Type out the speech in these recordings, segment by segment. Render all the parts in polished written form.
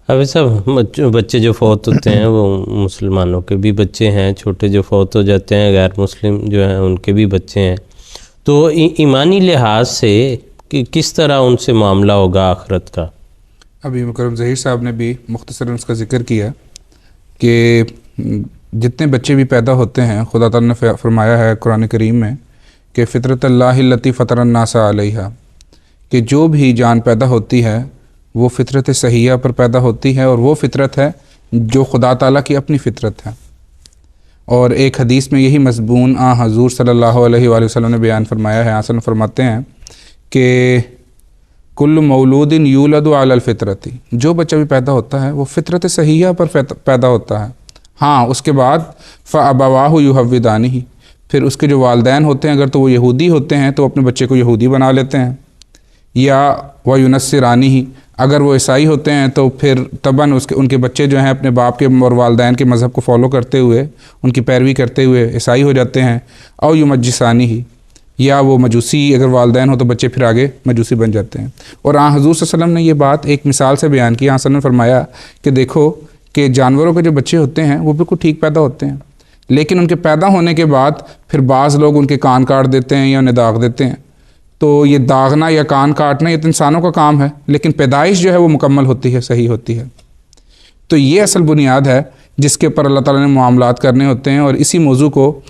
اب سب بچے جو فوت ہوتے ہیں وہ مسلمانوں کے بھی بچے ہیں، چھوٹے جو فوت ہو جاتے ہیں غیر مسلم جو ہیں ان کے بھی بچے ہیں، تو ایمانی لحاظ سے کہ کس طرح ان سے معاملہ ہوگا آخرت کا؟ ابھی مکرم ظہیر صاحب نے بھی مختصراً اس کا ذکر کیا کہ جتنے بچے بھی پیدا ہوتے ہیں خدا تعالیٰ نے فرمایا ہے قرآن کریم میں کہ فطرت اللہ التی فطر الناس علیہا، کہ جو بھی جان پیدا ہوتی ہے وہ فطرت صحیحہ پر پیدا ہوتی ہے، اور وہ فطرت ہے جو خدا تعالیٰ کی اپنی فطرت ہے۔ اور ایک حدیث میں یہی مضمون حضور صلی اللہ علیہ وآلہ وسلم نے بیان فرمایا ہے۔ حسن فرماتے ہیں کہ کل مولود یولد علی الفطرت، جو بچہ بھی پیدا ہوتا ہے وہ فطرت صحیحہ پر پیدا ہوتا ہے، ہاں اس کے بعد فابواہ یحودانہ، پھر اس کے جو والدین ہوتے ہیں اگر تو وہ یہودی ہوتے ہیں تو اپنے بچے کو یہودی بنا لیتے ہیں، یا وینصرانہ، اگر وہ عیسائی ہوتے ہیں تو پھر طبعاً ان کے بچے جو ہیں اپنے باپ کے اور والدین کے مذہب کو فالو کرتے ہوئے ان کی پیروی کرتے ہوئے عیسائی ہو جاتے ہیں، او یمجسانہ، یا وہ مجوسی اگر والدین ہو تو بچے پھر آگے مجوسی بن جاتے ہیں۔ اور حضور صلی اللہ علیہ وسلم نے یہ بات ایک مثال سے بیان کی۔ حسن نے فرمایا کہ دیکھو کہ جانوروں کے جو بچے ہوتے ہیں وہ بالکل ٹھیک پیدا ہوتے ہیں، لیکن ان کے پیدا ہونے کے بعد پھر بعض لوگ ان کے کان کاٹ دیتے ہیں یا انہیں داغ دیتے ہیں، تو یہ داغنا یا کان کاٹنا یہ تو انسانوں کا کام ہے، لیکن پیدائش جو ہے وہ مکمل ہوتی ہے، صحیح ہوتی ہے۔ تو یہ اصل بنیاد ہے جس کے اوپر اللہ تعالیٰ نے معاملات کرنے ہوتے ہیں، اور اسی موضوع کو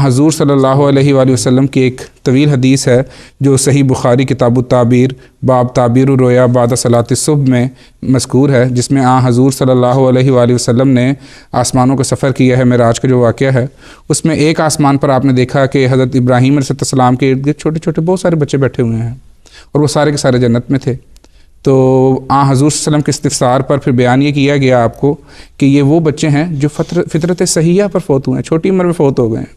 حضور صلی اللہ علیہ وآلہ وسلم کی ایک طویل حدیث ہے جو صحیح بخاری کتاب التعبیر باب تعبیر الرؤیا بعد صلاۃ الصبح میں مذکور ہے، جس میں حضور صلی اللہ علیہ وآلہ وسلم نے آسمانوں کا سفر کیا ہے، معراج کا جو واقعہ ہے اس میں ایک آسمان پر آپ نے دیکھا کہ حضرت ابراہیم علیہ السلام کے ارد گرد چھوٹے چھوٹے بہت سارے بچے بیٹھے ہوئے ہیں، اور وہ سارے کے سارے جنت میں تھے۔ تو حضور صلی اللہ علیہ وسلم کے استفسار پر پھر بیان یہ کیا گیا آپ کو کہ یہ وہ بچے ہیں جو فطرت صحیحہ پر فوت ہوئے ہیں، چھوٹی عمر میں فوت ہو گئے ہیں۔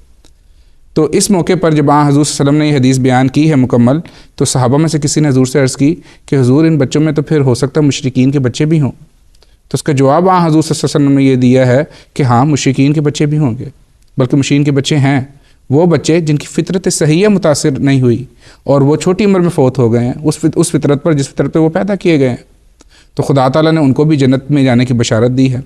تو اس موقع پر جب حضور صلی اللہ علیہ وسلم نے یہ حدیث بیان کی ہے مکمل، تو صحابہ میں سے کسی نے حضور سے عرض کی کہ حضور ان بچوں میں تو پھر ہو سکتا ہے مشرکین کے بچے بھی ہوں۔ تو اس کا جواب حضور صلی اللہ علیہ وسلم نے یہ دیا ہے کہ ہاں مشرکین کے بچے بھی ہوں گے، بلکہ مشرکین کے بچے ہیں وہ بچے جن کی فطرت صحیحہ متاثر نہیں ہوئی اور وہ چھوٹی عمر میں فوت ہو گئے ہیں اس فطرت پر جس فطرت پہ وہ پیدا کیے گئے ہیں، تو خدا تعالیٰ نے ان کو بھی جنت میں جانے کی بشارت دی ہے۔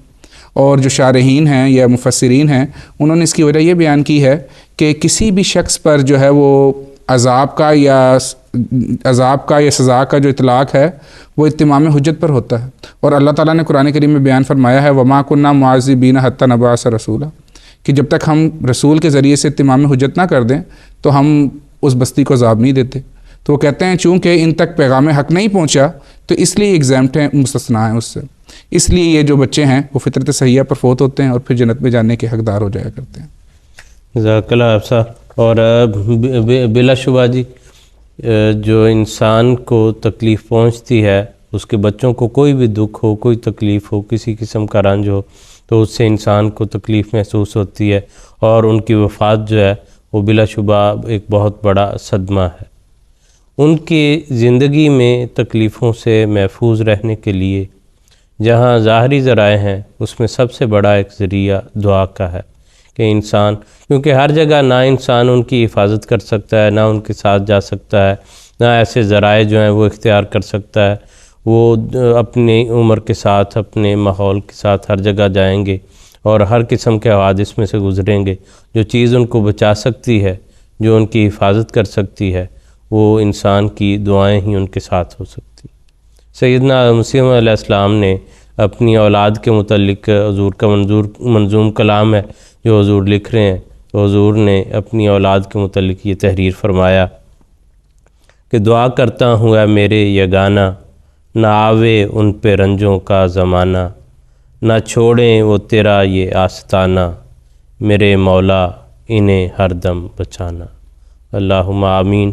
اور جو شارحین ہیں یا مفسرین ہیں انہوں نے اس کی وجہ یہ بیان کی ہے کہ کسی بھی شخص پر جو ہے وہ عذاب کا یا سزا کا جو اطلاق ہے وہ اتمام حجت پر ہوتا ہے، اور اللہ تعالیٰ نے قرآن کریم میں بیان فرمایا ہے وَمَا كُنَّا مُعَذِّبِينَ حَتَّى نَبْعَثَ رَسُولًا، کہ جب تک ہم رسول کے ذریعے سے اتمام حجت نہ کر دیں تو ہم اس بستی کو عذاب نہیں دیتے۔ تو وہ کہتے ہیں چونکہ ان تک پیغام حق نہیں پہنچا تو اس لیے ایگزیمپٹ ہیں، مستثنیٰ ہیں اس سے، اس لیے یہ جو بچے ہیں وہ فطرت صحیحہ پر فوت ہوتے ہیں اور پھر جنت میں جانے کے حقدار ہو جایا کرتے ہیں۔ جزاک اللہ صاحب۔ اور بلا شبہ جی جو انسان کو تکلیف پہنچتی ہے، اس کے بچوں کو کوئی بھی دکھ ہو، کوئی تکلیف ہو، کسی قسم کا رنج ہو، تو اس سے انسان کو تکلیف محسوس ہوتی ہے، اور ان کی وفات جو ہے وہ بلا شبہ ایک بہت بڑا صدمہ ہے۔ ان کی زندگی میں تکلیفوں سے محفوظ رہنے کے لیے جہاں ظاہری ذرائع ہیں اس میں سب سے بڑا ایک ذریعہ دعا کا ہے کہ انسان، کیونکہ ہر جگہ نہ انسان ان کی حفاظت کر سکتا ہے، نہ ان کے ساتھ جا سکتا ہے، نہ ایسے ذرائع جو ہیں وہ اختیار کر سکتا ہے، وہ اپنی عمر کے ساتھ اپنے ماحول کے ساتھ ہر جگہ جائیں گے اور ہر قسم کے حوادث میں سے گزریں گے۔ جو چیز ان کو بچا سکتی ہے، جو ان کی حفاظت کر سکتی ہے، وہ انسان کی دعائیں ہی ان کے ساتھ ہو سکتی۔ سیدنا مسیح علیہ السلام نے اپنی اولاد کے متعلق حضور کا منظوم کلام ہے جو حضور لکھ رہے ہیں، تو حضور نے اپنی اولاد کے متعلق یہ تحریر فرمایا کہ دعا کرتا ہوں اے میرے یگانہ، نہ آوے ان پہ رنجوں کا زمانہ، نہ چھوڑیں وہ تیرا یہ آستانہ، میرے مولا انہیں ہر دم بچانا۔ اللہم آمین۔